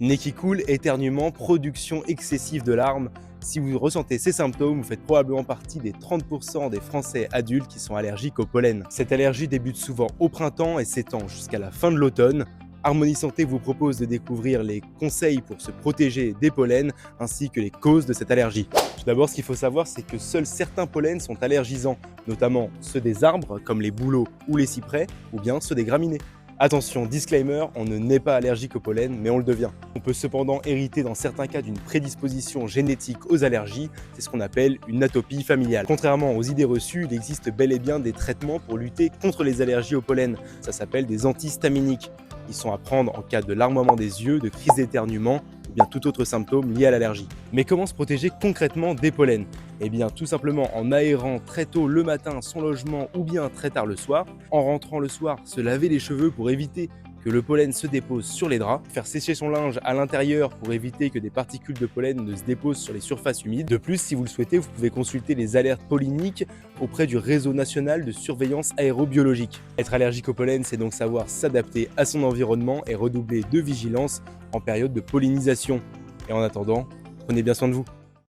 Nez qui coule, éternuement, production excessive de larmes. Si vous ressentez ces symptômes, vous faites probablement partie des 30% des Français adultes qui sont allergiques au pollen. Cette allergie débute souvent au printemps et s'étend jusqu'à la fin de l'automne. Harmonie Santé vous propose de découvrir les conseils pour se protéger des pollens ainsi que les causes de cette allergie. Tout d'abord, ce qu'il faut savoir, c'est que seuls certains pollens sont allergisants, notamment ceux des arbres comme les bouleaux ou les cyprès, ou bien ceux des graminées. Attention, disclaimer, on ne naît pas allergique au pollen, mais on le devient. On peut cependant hériter dans certains cas d'une prédisposition génétique aux allergies, c'est ce qu'on appelle une atopie familiale. Contrairement aux idées reçues, il existe bel et bien des traitements pour lutter contre les allergies au pollen. Ça s'appelle des antihistaminiques. Ils sont à prendre en cas de larmoiement des yeux, de crise d'éternuement ou bien tout autre symptôme lié à l'allergie. Mais comment se protéger concrètement des pollens? Eh bien tout simplement en aérant très tôt le matin son logement ou bien très tard le soir, en rentrant le soir se laver les cheveux pour éviter que le pollen se dépose sur les draps, faire sécher son linge à l'intérieur pour éviter que des particules de pollen ne se déposent sur les surfaces humides. De plus, si vous le souhaitez, vous pouvez consulter les alertes polliniques auprès du réseau national de surveillance aérobiologique. Être allergique au pollen, c'est donc savoir s'adapter à son environnement et redoubler de vigilance en période de pollinisation. Et en attendant, prenez bien soin de vous.